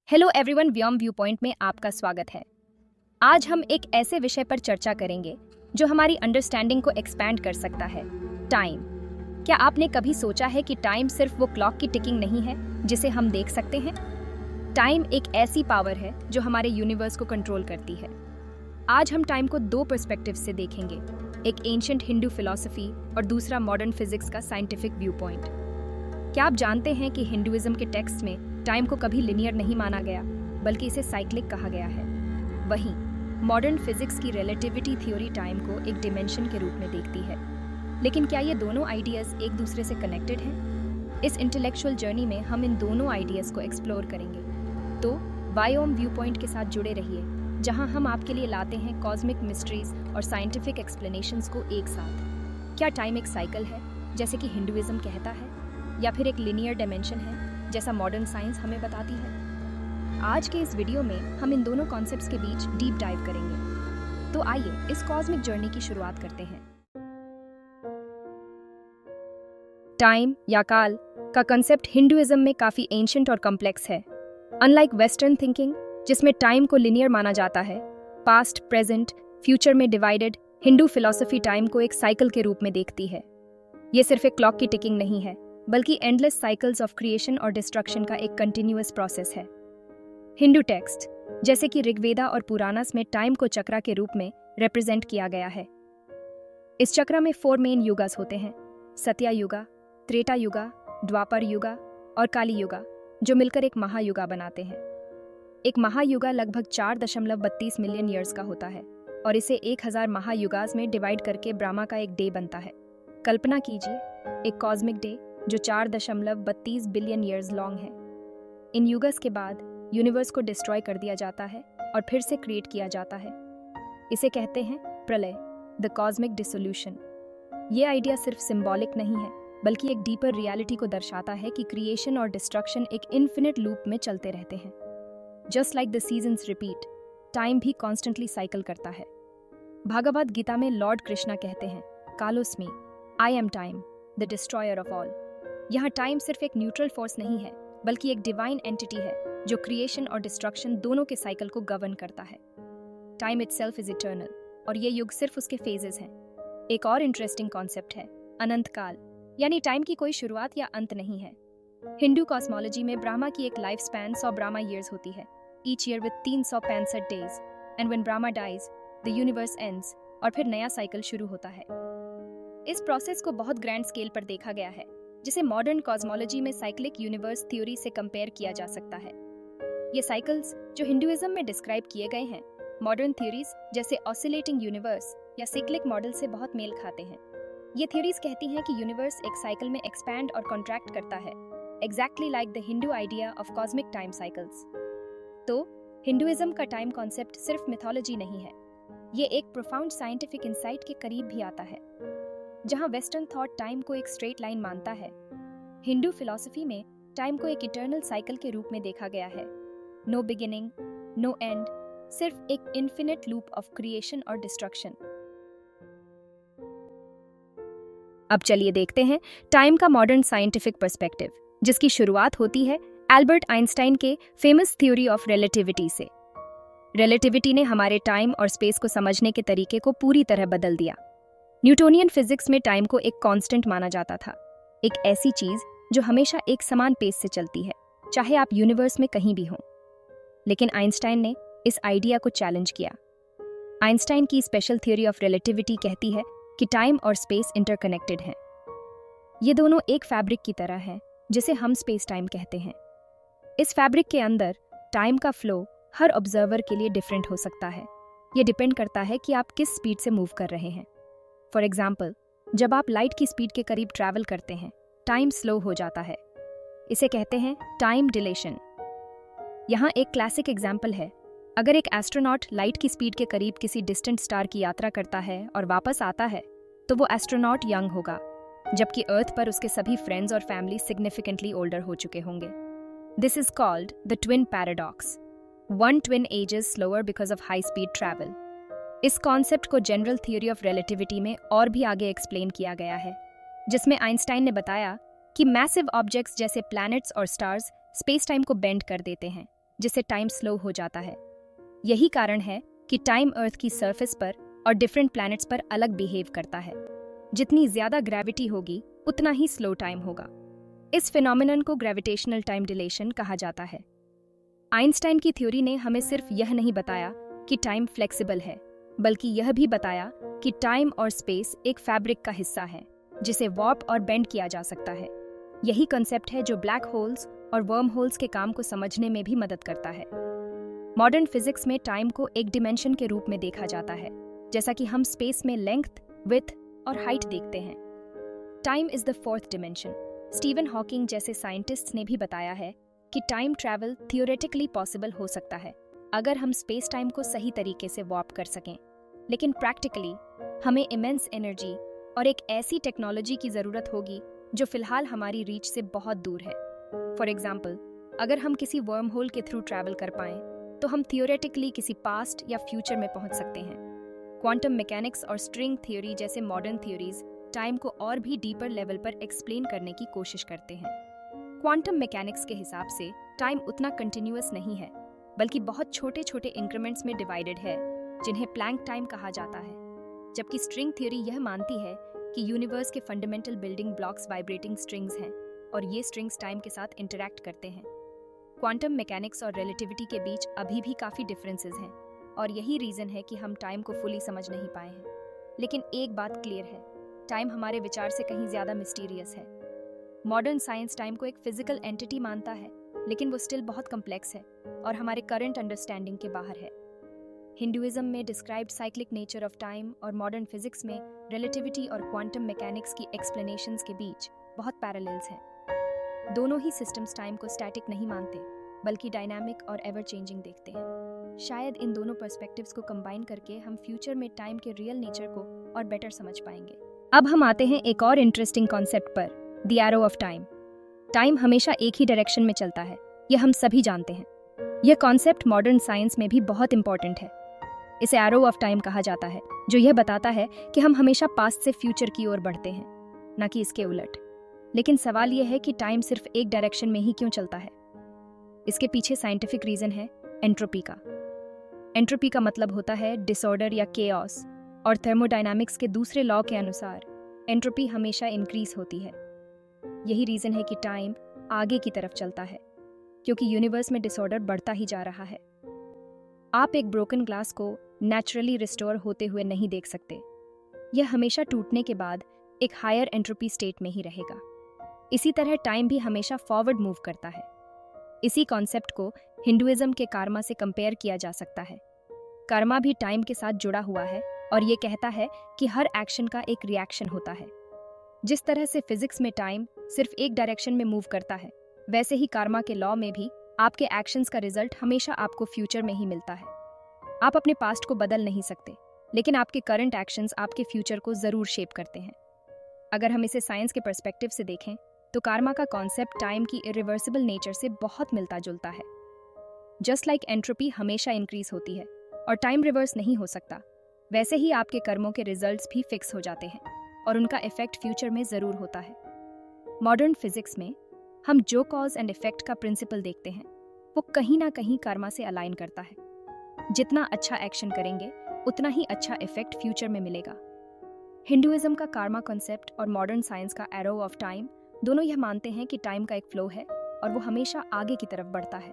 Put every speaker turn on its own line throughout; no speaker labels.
Hello everyone, व्योम view point में आपका स्वागत है। आज हम एक ऐसे विषय पर चर्चा करेंगे जो हमारी अंडरस्टैंडिंग को एक्सपैंड कर सकता है, टाइम। क्या आपने कभी सोचा है कि टाइम सिर्फ वो क्लॉक की टिकिंग नहीं है जिसे हम देख सकते हैं? टाइम एक ऐसी पावर है जो हमारे यूनिवर्स को कंट्रोल करती है। आज हम टाइम को दो पर्सपेक्टिव से देखेंगे, एक एंशिएंट हिंदू फिलॉसफी और दूसरा मॉडर्न फिजिक्स का साइंटिफिक व्यू पॉइंट। क्या आप जानते हैं कि हिंदुइज्म के टेक्स्ट में टाइम को कभी लिनियर नहीं माना गया, बल्कि इसे साइक्लिक कहा गया है? वहीं मॉडर्न फिजिक्स की रिलेटिविटी थ्योरी टाइम को एक डिमेंशन के रूप में देखती है। लेकिन क्या ये दोनों आइडियाज एक दूसरे से कनेक्टेड हैं? इस इंटेलेक्चुअल जर्नी में हम इन दोनों आइडियाज को एक्सप्लोर करेंगे। तो वायोम व्यू पॉइंट के साथ जुड़े रहिए, जहां हम आपके लिए लाते हैं कॉस्मिक मिस्ट्रीज और साइंटिफिक एक्सप्लेनेशंस को एक साथ। क्या टाइम एक साइकिल है, जैसे कि हिंदुइज्म कहता है, या फिर एक लिनियर डायमेंशन है, जैसा मॉडर्न साइंस हमें बताती है? आज के इस वीडियो में हम इन दोनों कॉन्सेप्ट्स के बीच डीप डाइव करेंगे। तो आइए इस कॉस्मिक जर्नी की शुरुआत करते हैं। टाइम या काल का कंसेप्ट हिंदुइज्म में काफी एंशिएंट और कॉम्प्लेक्स है। अनलाइक वेस्टर्न थिंकिंग, जिसमें टाइम को लिनियर माना जाता है, पास्ट, प्रेजेंट, फ्यूचर में डिवाइडेड, हिंदू फिलॉसफी टाइम को एक साइकिल के रूप में देखती है। ये सिर्फ एक क्लॉक की टिकिंग नहीं है, बल्कि एंडलेस साइकिल्स ऑफ क्रिएशन और डिस्ट्रक्शन का एक कंटिन्यूअस प्रोसेस है। हिंदू टेक्स्ट जैसे कि ऋग्वेदा और पुराणास में टाइम को चक्रा के रूप में रिप्रेजेंट किया गया है। इस चक्र में 4 मेन युगास होते हैं: सत्या युगा, त्रेता युगा, द्वापर युगा और काली युगा, जो मिलकर एक महायुगा बनाते हैं। एक महायुगा लगभग 4.32 मिलियन ईयर्स का होता है और इसे 1000 महायुगास में डिवाइड करके ब्रह्मा का एक डे बनता है। कल्पना कीजिए, एक कॉस्मिक डे जो 4.32 बिलियन ईयर्स लॉन्ग है। इन युगस के बाद यूनिवर्स को डिस्ट्रॉय कर दिया जाता है और फिर से क्रिएट किया जाता है। इसे कहते हैं प्रलय, द कॉस्मिक डिसोल्यूशन। ये आइडिया सिर्फ सिंबॉलिक नहीं है, बल्कि एक डीपर रियलिटी को दर्शाता है कि क्रिएशन और डिस्ट्रक्शन एक इन्फिनिट लूप में चलते रहते हैं। Just like the seasons repeat, time भी कॉन्स्टेंटली साइकिल करता है। भागवत गीता में लॉर्ड कृष्णा कहते हैं, कालोस्मी, I am time, the destroyer of all. यहाँ टाइम सिर्फ एक न्यूट्रल फोर्स नहीं है, बल्कि एक डिवाइन एंटिटी है जो क्रिएशन और डिस्ट्रक्शन दोनों के साइकिल को गवर्न करता है। टाइम इटसेल्फ इज इटर्नल और ये युग सिर्फ उसके फेजेस हैं। एक और इंटरेस्टिंग कॉन्सेप्ट है अनंत काल, यानी टाइम की कोई शुरुआत या अंत नहीं है। हिंदू कॉस्मोलॉजी में ब्रह्मा की एक लाइफ स्पैन 100 ब्रह्मा ईयर्स होती है, each year with 365 days, and when Brahma dies the universe ends, और फिर नया साइकिल शुरू होता है। इस प्रोसेस को बहुत ग्रैंड स्केल पर देखा गया है, जिसे मॉडर्न कॉस्मोलॉजी में साइक्लिक यूनिवर्स थ्योरी से कंपेयर किया जा सकता है। ये साइकिल्स जो हिंदुइज्म में डिस्क्राइब किए गए हैं, मॉडर्न थ्योरीज जैसे ऑसिलेटिंग यूनिवर्स या साइक्लिक मॉडल से बहुत मेल खाते हैं। ये थ्योरीज कहती हैं कि यूनिवर्स एक साइकिल में एक्सपैंड और कॉन्ट्रैक्ट करता है, exactly like the Hindu idea of cosmic time cycles. तो हिंदुइज्म का टाइम कॉन्सेप्ट सिर्फ मिथोलॉजी नहीं है, ये एक प्रोफाउंड साइंटिफिक इंसाइट के करीब भी आता है। जहां वेस्टर्न थॉट टाइम को एक स्ट्रेट लाइन मानता है, हिंदू फिलॉसफी में टाइम को एक इटर्नल साइकिल के रूप में देखा गया है। नो बिगिनिंग, नो एंड, सिर्फ एक इन्फिनिट लूप ऑफ क्रिएशन और डिस्ट्रक्शन। अब चलिए देखते हैं टाइम का मॉडर्न साइंटिफिक पर्सपेक्टिव, जिसकी शुरुआत होती है एल्बर्ट आइंस्टाइन के फेमस थ्योरी ऑफ रिलेटिविटी से। रिलेटिविटी ने हमारे टाइम और स्पेस को समझने के तरीके को पूरी तरह बदल दिया। न्यूटोनियन फिजिक्स में टाइम को एक कांस्टेंट माना जाता था, एक ऐसी चीज जो हमेशा एक समान पेस से चलती है, चाहे आप यूनिवर्स में कहीं भी हों। लेकिन आइंस्टाइन ने इस आइडिया को चैलेंज किया। आइंस्टाइन की स्पेशल थ्योरी ऑफ रिलेटिविटी कहती है कि टाइम और स्पेस इंटरकनेक्टेड हैं। ये दोनों एक फैब्रिक की तरह हैं, जिसे हम स्पेस टाइम कहते हैं। इस फैब्रिक के अंदर टाइम का फ्लो हर ऑब्जर्वर के लिए डिफरेंट हो सकता है। ये डिपेंड करता है कि आप किस स्पीड से मूव कर रहे हैं। फॉर एग्जाम्पल, जब आप लाइट की स्पीड के करीब ट्रैवल करते हैं, टाइम स्लो हो जाता है। इसे कहते हैं टाइम डिलेशन। यहाँ एक क्लासिक एग्जाम्पल है, अगर एक एस्ट्रोनॉट लाइट की स्पीड के करीब किसी डिस्टेंट स्टार की यात्रा करता है और वापस आता है, तो वो एस्ट्रोनॉट यंग होगा, जबकि अर्थ पर उसके सभी फ्रेंड्स और फैमिली सिग्निफिकेंटली ओल्डर हो चुके होंगे। This is called the twin paradox. One twin ages slower because of high speed travel. इस कॉन्सेप्ट को जनरल थ्योरी ऑफ रिलेटिविटी में और भी आगे एक्सप्लेन किया गया है, जिसमें आइंस्टाइन ने बताया कि मैसिव ऑब्जेक्ट्स जैसे प्लैनेट्स और स्टार्स स्पेस टाइम को बेंड कर देते हैं, जिससे टाइम स्लो हो जाता है। यही कारण है कि टाइम अर्थ की सरफेस पर और डिफरेंट प्लैनेट्स पर अलग बिहेव करता है। जितनी ज्यादा ग्रेविटी होगी उतना ही स्लो टाइम होगा। इस फिनोमिनन को ग्रेविटेशनल टाइम डिलेशन कहा जाता है। आइंस्टाइन की थ्योरी ने हमें सिर्फ यह नहीं बताया कि टाइम फ्लेक्सिबल है, बल्कि यह भी बताया कि टाइम और स्पेस एक फैब्रिक का हिस्सा है जिसे वार्प और बेंड किया जा सकता है। यही कंसेप्ट है जो ब्लैक होल्स और वर्म होल्स के काम को समझने में भी मदद करता है। मॉडर्न फिजिक्स में टाइम को एक डिमेंशन के रूप में देखा जाता है, जैसा कि हम स्पेस में लेंथ, विड्थ और हाइट देखते हैं। Time is the fourth dimension. Steven Hawking जैसे साइंटिस्ट्स ने भी बताया है कि टाइम ट्रैवल थियोरेटिकली पॉसिबल हो सकता है अगर हम स्पेस टाइम को सही तरीके से वार्प कर सकें, लेकिन प्रैक्टिकली हमें इमेंस एनर्जी और एक ऐसी टेक्नोलॉजी की ज़रूरत होगी जो फिलहाल हमारी रीच से बहुत दूर है। फॉर एग्जाम्पल, अगर हम किसी वर्म होल के थ्रू ट्रैवल कर पाएं तो हम थियोरेटिकली किसी पास्ट या फ्यूचर में पहुंच सकते हैं। क्वांटम मैकेनिक्स और स्ट्रिंग थ्योरी जैसे मॉडर्न थ्योरीज टाइम को और भी डीपर लेवल पर एक्सप्लेन करने की कोशिश करते हैं। क्वांटम मैकेनिक्स के हिसाब से टाइम उतना कंटिन्यूअस नहीं है, बल्कि बहुत छोटे छोटे इंक्रीमेंट्स में डिवाइडेड है, जिन्हें प्लैंक टाइम कहा जाता है। जबकि स्ट्रिंग थ्योरी यह मानती है कि यूनिवर्स के fundamental building blocks vibrating strings हैं और ये स्ट्रिंग्स टाइम के साथ इंटरैक्ट करते हैं। क्वांटम मैकेनिक्स और रिलेटिविटी के बीच अभी भी काफ़ी डिफरेंसेस हैं और यही रीज़न है कि हम टाइम को फुली समझ नहीं पाए हैं। लेकिन एक बात क्लियर है, टाइम हमारे विचार से कहीं ज़्यादा मिस्टीरियस है। मॉडर्न साइंस टाइम को एक फिजिकल एंटिटी मानता है, लेकिन वो स्टिल बहुत कम्प्लेक्स है और हमारे करंट अंडरस्टैंडिंग के बाहर है। हिंदुइज्म में described cyclic nature of time और मॉडर्न फिजिक्स में रिलेटिविटी और क्वांटम मैकेनिक्स की एक्सप्लेनेशंस के बीच बहुत पैरेलल्स हैं। दोनों ही सिस्टम्स टाइम को स्टैटिक नहीं मानते, बल्कि डायनामिक और एवर चेंजिंग देखते हैं। शायद इन दोनों पर्सपेक्टिव्स को कंबाइन करके हम फ्यूचर में टाइम के रियल नेचर को और बेटर समझ पाएंगे। अब हम आते हैं एक और इंटरेस्टिंग कॉन्सेप्ट पर, the arrow of time. Time हमेशा एक ही डायरेक्शन में चलता है, यह हम सभी जानते हैं। यह कॉन्सेप्ट मॉडर्न साइंस में भी बहुत इंपॉर्टेंट है। इसे एरो ऑफ टाइम कहा जाता है, जो यह बताता है कि हम हमेशा पास्ट से फ्यूचर की ओर बढ़ते हैं, न कि इसके उलट। लेकिन सवाल यह है कि टाइम सिर्फ एक डायरेक्शन में ही क्यों चलता है? इसके पीछे साइंटिफिक रीजन है एंट्रोपी का। एंट्रोपी का मतलब होता है डिसऑर्डर या केओस, और थर्मोडायनामिक्स के दूसरे लॉ के अनुसार एंट्रोपी हमेशा इंक्रीज होती है। यही रीजन है कि टाइम आगे की तरफ चलता है, क्योंकि यूनिवर्स में डिसऑर्डर बढ़ता ही जा रहा है। आप एक ब्रोकन ग्लास को नेचुरली रिस्टोर होते हुए नहीं देख सकते। यह हमेशा टूटने के बाद एक हायर एंट्रोपी स्टेट में ही रहेगा। इसी तरह टाइम भी हमेशा फॉरवर्ड मूव करता है। इसी कॉन्सेप्ट को हिंदुइज्म के कर्मा से कंपेयर किया जा सकता है। कर्मा भी टाइम के साथ जुड़ा हुआ है और ये कहता है कि हर एक्शन का एक रिएक्शन होता है। जिस तरह से फिजिक्स में टाइम सिर्फ एक डायरेक्शन में मूव करता है, वैसे ही कर्मा के लॉ में भी आपके एक्शंस का रिजल्ट हमेशा आपको फ्यूचर में ही मिलता है। आप अपने पास्ट को बदल नहीं सकते, लेकिन आपके करंट एक्शंस आपके फ्यूचर को जरूर शेप करते हैं। अगर हम इसे साइंस के पर्सपेक्टिव से देखें तो कार्मा का कॉन्सेप्ट टाइम की इरिवर्सिबल नेचर से बहुत मिलता जुलता है। जस्ट लाइक एंट्रोपी हमेशा इंक्रीज होती है और टाइम रिवर्स नहीं हो सकता, वैसे ही आपके कर्मों के रिजल्ट्स भी फिक्स हो जाते हैं और उनका इफेक्ट फ्यूचर में जरूर होता है। मॉडर्न फिजिक्स में हम जो कॉज एंड इफेक्ट का प्रिंसिपल देखते हैं, वो कहीं ना कहीं कर्मा से अलाइन करता है। जितना अच्छा एक्शन करेंगे, उतना ही अच्छा इफेक्ट फ्यूचर में मिलेगा। हिंदुइज्म का कार्मा कॉन्सेप्ट और मॉडर्न साइंस का एरो ऑफ टाइम दोनों यह मानते हैं कि टाइम का एक फ्लो है और वो हमेशा आगे की तरफ बढ़ता है।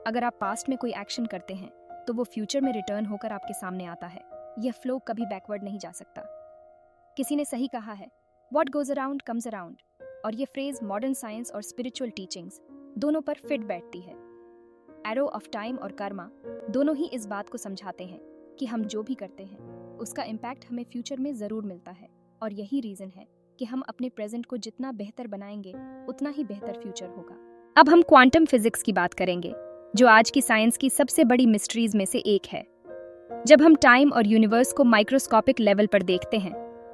अगर आप पास्ट में कोई एक्शन करते हैं तो वो फ्यूचर में रिटर्न होकर आपके सामने आता है। यह फ्लो कभी बैकवर्ड नहीं जा सकता। किसी ने सही कहा है, what goes around comes around, और ये फ्रेज मॉडर्न साइंस और स्पिरिचुअल टीचिंग्स दोनों पर फिट बैठती है। एरो ऑफ टाइम और कर्मा दोनों ही इस बात को समझाते हैं कि हम जो भी करते हैं उसका इम्पैक्ट हमें फ्यूचर में जरूर मिलता है, और यही रीजन है कि हम अपने प्रेजेंट को जितना बेहतर बनाएंगे उतना ही बेहतर फ्यूचर होगा। अब हम क्वांटम फिजिक्स की बात करेंगे, जो आज की साइंस की सबसे बड़ी मिस्ट्रीज में से एक है। जब हम टाइम और यूनिवर्स को माइक्रोस्कोपिक लेवल पर देखते हैं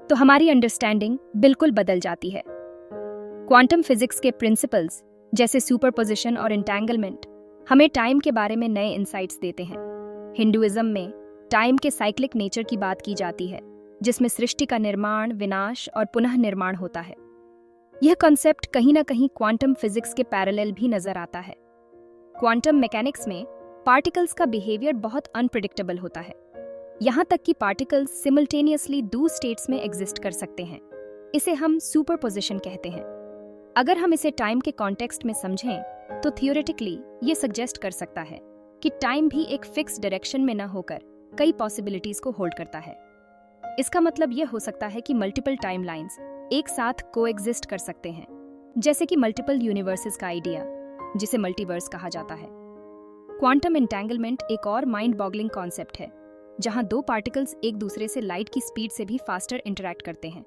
तो हमारी अंडरस्टैंडिंग बिल्कुल बदल जाती है। क्वांटम फिजिक्स के प्रिंसिपल्स जैसे सुपरपोजिशन और एंटेंगलमेंट हमें टाइम के बारे में नए इंसाइट्स देते हैं। हिंदुइज्म में टाइम के साइक्लिक नेचर की बात की जाती है, जिसमें सृष्टि का निर्माण, विनाश और पुनः निर्माण होता है। यह कॉन्सेप्ट कहीं ना कहीं क्वांटम फिजिक्स के पैरेलल भी नजर आता है। क्वांटम मैकेनिक्स में पार्टिकल्स का बिहेवियर बहुत अनप्रिडिक्टेबल होता है, यहाँ तक कि पार्टिकल्स सिमल्टेनियसली दो स्टेट्स में एग्जिस्ट कर सकते हैं। इसे हम सुपरपोजिशन कहते हैं। अगर हम इसे टाइम के कॉन्टेक्स्ट में समझें तो थियोरेटिकली ये सजेस्ट कर सकता है कि टाइम भी एक फिक्स डायरेक्शन में न होकर कई पॉसिबिलिटीज को होल्ड करता है। इसका मतलब ये हो सकता है कि मल्टीपल टाइमलाइंस एक साथ कोएग्जिस्ट कर सकते हैं, जैसे कि मल्टीपल यूनिवर्सेस का आइडिया, जिसे मल्टीवर्स कहा जाता है। क्वांटम एंटेंगलमेंट एक और माइंड बॉगलिंग कॉन्सेप्ट है, जहां दो पार्टिकल्स एक दूसरे से लाइट की स्पीड से भी फास्टर इंटरैक्ट करते हैं,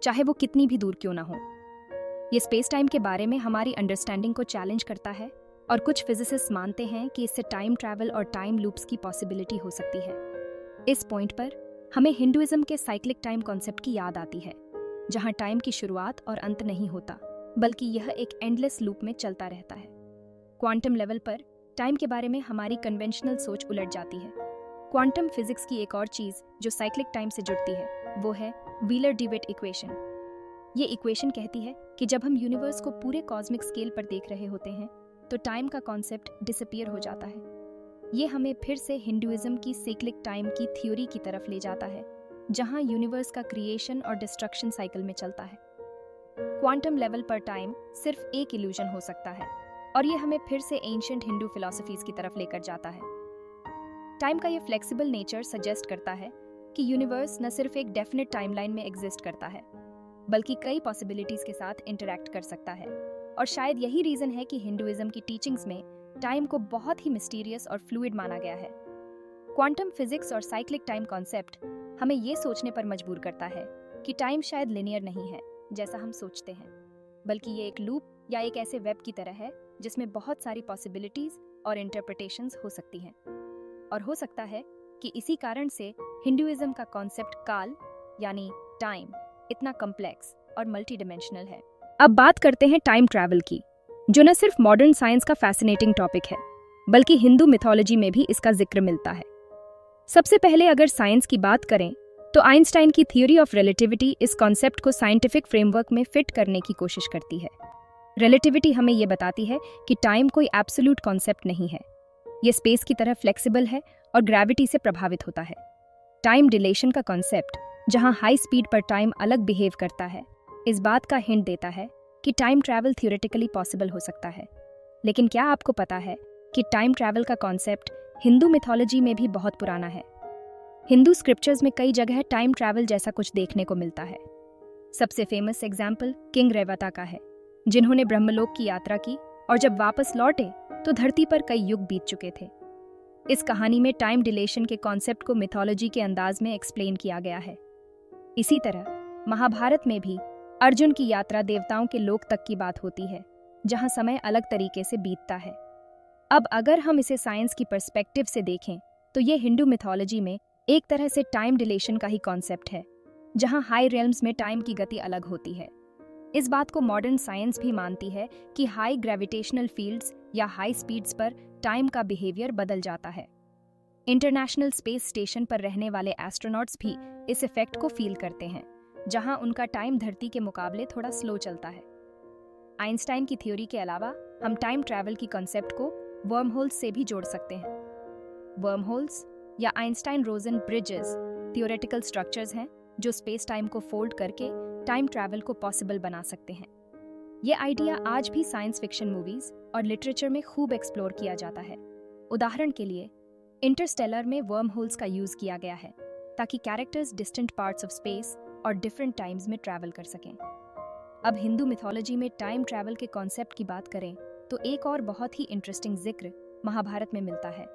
चाहे वो कितनी भी दूर क्यों ना हो। ये स्पेस टाइम के बारे में हमारी अंडरस्टैंडिंग को चैलेंज करता है और कुछ फिजिसिस्ट मानते हैं कि इससे टाइम ट्रैवल और टाइम लूप्स की पॉसिबिलिटी हो सकती है। इस पॉइंट पर हमें हिंदुइज्म के साइक्लिक टाइम कॉन्सेप्ट की याद आती है, जहां टाइम की शुरुआत और अंत नहीं होता, बल्कि यह एक एंडलेस लूप में चलता रहता है। क्वांटम लेवल पर टाइम के बारे में हमारी कन्वेंशनल सोच उलट जाती है। क्वांटम फिजिक्स की एक और चीज जो साइक्लिक टाइम से जुड़ती है वो है व्हीलर-डीविट इक्वेशन। ये इक्वेशन कहती है कि जब हम यूनिवर्स को पूरे कॉस्मिक स्केल पर देख रहे होते हैं तो टाइम का कॉन्सेप्ट डिसअपीयर हो जाता है। ये हमें फिर से हिंदुइज्म की साइक्लिक टाइम की थ्योरी की तरफ ले जाता है, जहां यूनिवर्स का क्रिएशन और डिस्ट्रक्शन साइकिल में चलता है। क्वांटम लेवल पर टाइम सिर्फ एक इल्यूजन हो सकता है, और ये हमें फिर से एंशिएंट हिंदू फिलॉसफीज की तरफ लेकर जाता है। टाइम का ये फ्लेक्सिबल नेचर सजेस्ट करता है कि यूनिवर्स न सिर्फ एक डेफिनेट टाइमलाइन में एग्जिस्ट करता है, बल्कि कई पॉसिबिलिटीज के साथ इंटरैक्ट कर सकता है। और शायद यही रीजन है कि हिंदुइज्म की टीचिंग्स में टाइम को बहुत ही मिस्टीरियस और फ्लूइड माना गया है। क्वांटम फिजिक्स और साइक्लिक टाइम कॉन्सेप्ट हमें ये सोचने पर मजबूर करता है कि टाइम शायद लिनियर नहीं है जैसा हम सोचते हैं, बल्कि ये एक लूप या एक ऐसे वेब की तरह है जिसमें बहुत सारी पॉसिबिलिटीज और इंटरप्रिटेशंस हो सकती हैं। और हो सकता है कि इसी कारण से हिंदुइज्म का कॉन्सेप्ट काल यानी टाइम इतना कॉम्प्लेक्स और मल्टी डिमेंशनल है। अब बात करते हैं टाइम ट्रैवल की, जो न सिर्फ मॉडर्न साइंस का फैसिनेटिंग टॉपिक है, बल्कि हिंदू मिथोलॉजी में भी इसका जिक्र मिलता है। सबसे पहले अगर साइंस की बात करें तो आइंस्टाइन की थ्योरी ऑफ रिलेटिविटी इस कॉन्सेप्ट को साइंटिफिक फ्रेमवर्क में फिट करने की कोशिश करती है। रिलेटिविटी हमें ये बताती है कि टाइम कोई एब्सोल्यूट कॉन्सेप्ट नहीं है, ये स्पेस की तरह फ्लेक्सिबल है और ग्रेविटी से प्रभावित होता है। टाइम डिलेशन का कॉन्सेप्ट, जहां हाई स्पीड पर टाइम अलग बिहेव करता है, इस बात का हिंट देता है कि टाइम ट्रैवल थियोरेटिकली पॉसिबल हो सकता है। लेकिन क्या आपको पता है कि टाइम ट्रैवल का कॉन्सेप्ट हिंदू मिथोलॉजी में भी बहुत पुराना है। हिंदू स्क्रिप्चर्स में कई जगह टाइम ट्रैवल जैसा कुछ देखने को मिलता है। सबसे फेमस एग्जाम्पल किंग रेवता का है, जिन्होंने ब्रह्मलोक की यात्रा की और जब वापस लौटे तो धरती पर कई युग बीत चुके थे। इस कहानी में टाइम डिलेशन के कॉन्सेप्ट को मिथोलॉजी के अंदाज में एक्सप्लेन किया गया है। इसी तरह महाभारत में भी अर्जुन की यात्रा देवताओं के लोक तक की बात होती है, जहां समय अलग तरीके से बीतता है। अब अगर हम इसे साइंस की पर्सपेक्टिव से देखें तो ये हिंदू मिथोलॉजी में एक तरह से टाइम डिलेशन का ही कॉन्सेप्ट है, जहां हाई रेल्म्स में टाइम की गति अलग होती है। इस बात को मॉडर्न साइंस भी मानती है कि हाई ग्रेविटेशनल फील्ड्स या हाई स्पीड्स पर टाइम का बिहेवियर बदल जाता है। इंटरनेशनल स्पेस स्टेशन पर रहने वाले एस्ट्रोनॉट्स भी इस इफेक्ट को फील करते हैं, जहां उनका टाइम धरती के मुकाबले थोड़ा स्लो चलता है। आइंस्टाइन की थ्योरी के अलावा हम टाइम ट्रैवल की कॉन्सेप्ट को वर्म होल्स से भी जोड़ सकते हैं। वर्म होल्स या आइंस्टाइन रोजन ब्रिजेस थियोरेटिकल स्ट्रक्चर्स हैं जो स्पेस टाइम को फोल्ड करके टाइम ट्रैवल को पॉसिबल बना सकते हैं। ये आइडिया आज भी साइंस फिक्शन मूवीज और लिटरेचर में खूब एक्सप्लोर किया जाता है। उदाहरण के लिए इंटरस्टेलर में वर्म होल्स का यूज किया गया है ताकि characters distant parts of space और डिफरेंट टाइम्स में ट्रैवल कर सकें। अब हिंदू मिथोलॉजी में टाइम ट्रैवल के कॉन्सेप्ट की बात करें तो एक और बहुत ही इंटरेस्टिंग जिक्र महाभारत में मिलता है।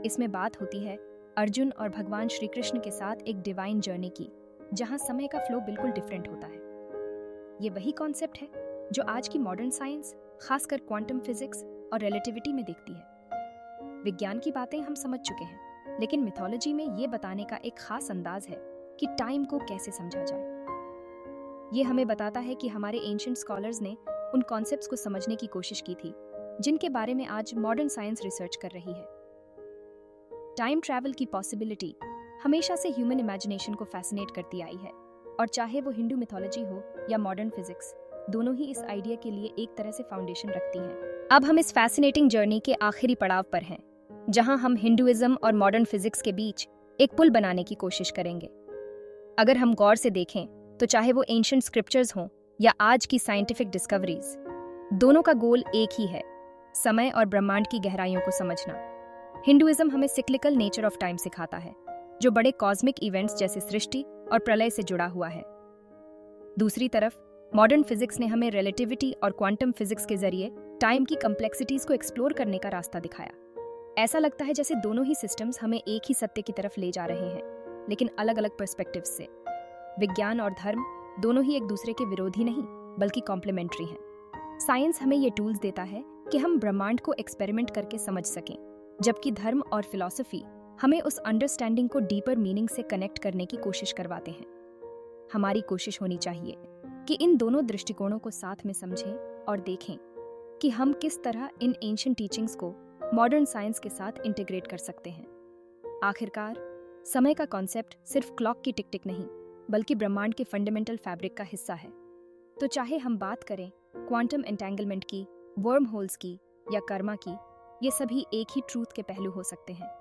इसमें बात होती है अर्जुन और भगवान श्री कृष्ण के साथ एक डिवाइन जर्नी की, जहां समय का फ्लो बिल्कुल डिफरेंट होता है। ये वही कॉन्सेप्ट है जो आज की मॉडर्न साइंस, खासकर क्वांटम फिजिक्स और रिलेटिविटी में दिखती है। विज्ञान की बातें हम समझ चुके हैं, लेकिन मिथोलॉजी में ये बताने का एक खास अंदाज है कि टाइम को कैसे समझा जाए। ये हमें बताता है कि हमारे एंशिएंट स्कॉलर्स ने उन कॉन्सेप्ट्स को समझने की कोशिश की थी जिनके बारे में आज मॉडर्न साइंस रिसर्च कर रही है। टाइम ट्रैवल की पॉसिबिलिटी हमेशा से ह्यूमन इमेजिनेशन को फैसिनेट करती आई है, और चाहे वो हिंदू मिथोलॉजी हो या मॉडर्न फिजिक्स, दोनों ही इस आइडिया के लिए एक तरह से फाउंडेशन रखती हैं। अब हम इस फैसिनेटिंग जर्नी के आखिरी पड़ाव पर हैं, जहां हम हिंदुइज्म और मॉडर्न फिजिक्स के बीच एक पुल बनाने की कोशिश करेंगे। अगर हम गौर से देखें तो चाहे वो एंशिएंट स्क्रिप्चर्स हों या आज की साइंटिफिक डिस्कवरीज, दोनों का गोल एक ही है, समय और ब्रह्मांड की गहराइयों को समझना। हिंदुइज्म हमें सिक्लिकल नेचर ऑफ टाइम सिखाता है, जो बड़े कॉस्मिक इवेंट्स जैसे सृष्टि और प्रलय से जुड़ा हुआ है। दूसरी तरफ मॉडर्न फिजिक्स ने हमें रिलेटिविटी और क्वांटम फिजिक्स के जरिए टाइम की कॉम्प्लेक्सिटीज को एक्सप्लोर करने का रास्ता दिखाया। ऐसा लगता है जैसे दोनों ही सिस्टम्स हमें एक ही सत्य की तरफ ले जा रहे हैं, लेकिन अलग अलग पर्सपेक्टिव से। विज्ञान और धर्म दोनों ही एक दूसरे के विरोधी नहीं, बल्कि कॉम्प्लीमेंट्री हैं। साइंस हमें ये टूल्स देता है कि हम ब्रह्मांड को एक्सपेरिमेंट करके समझ सकें, जबकि धर्म और फिलॉसफी हमें उस अंडरस्टैंडिंग को डीपर मीनिंग से कनेक्ट करने की कोशिश करवाते हैं। हमारी कोशिश होनी चाहिए कि इन दोनों दृष्टिकोणों को साथ में समझें और देखें कि हम किस तरह इन एंशिएंट टीचिंग्स को मॉडर्न साइंस के साथ इंटीग्रेट कर सकते हैं। आखिरकार, समय का कॉन्सेप्ट सिर्फ क्लॉक की टिक टिक नहीं, बल्कि ब्रह्मांड के फंडामेंटल फैब्रिक का हिस्सा है। तो चाहे हम बात करें क्वांटम एंटेंगलमेंट की, वर्म होल्स की या कर्मा की, ये सभी एक ही ट्रूथ के पहलू हो सकते हैं।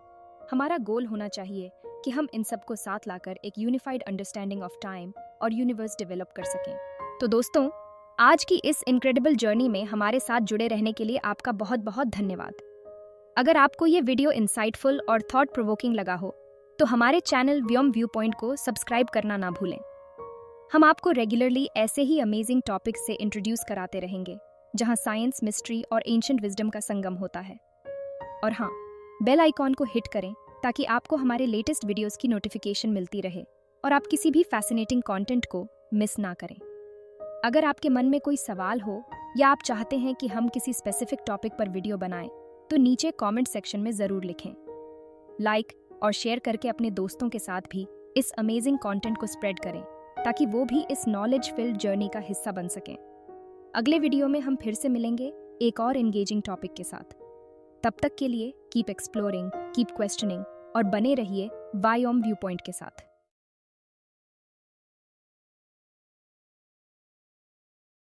हमारा गोल होना चाहिए कि हम इन सब को साथ लाकर एक यूनिफाइड अंडरस्टैंडिंग ऑफ टाइम और यूनिवर्स डेवलप कर सकें। तो दोस्तों, आज की इस इनक्रेडिबल जर्नी में हमारे साथ जुड़े रहने के लिए आपका बहुत बहुत धन्यवाद। अगर आपको ये वीडियो इंसाइटफुल और थॉट प्रोवोकिंग लगा हो तो हमारे चैनल व्योम व्यू पॉइंट को सब्सक्राइब करना ना भूलें। हम आपको रेगुलरली ऐसे ही अमेजिंग टॉपिक्स से इंट्रोड्यूस कराते रहेंगे, जहां साइंस, मिस्ट्री और एंशिएंट विजडम का संगम होता है। और हाँ, बेल आइकॉन को हिट करें ताकि आपको हमारे लेटेस्ट वीडियोस की नोटिफिकेशन मिलती रहे और आप किसी भी फैसिनेटिंग कंटेंट को मिस ना करें। अगर आपके मन में कोई सवाल हो या आप चाहते हैं कि हम किसी स्पेसिफिक टॉपिक पर वीडियो बनाएं, तो नीचे कमेंट सेक्शन में ज़रूर लिखें। लाइक और शेयर करके अपने दोस्तों के साथ भी इस अमेजिंग कंटेंट को स्प्रेड करें, ताकि वो भी इस नॉलेज फिल्ड जर्नी का हिस्सा बन सकें। अगले वीडियो में हम फिर से मिलेंगे एक और एंगेजिंग टॉपिक के साथ। तब तक के लिए कीप एक्सप्लोरिंग, कीप क्वेश्चनिंग और बने रहिए व्योम व्यू पॉइंट के साथ।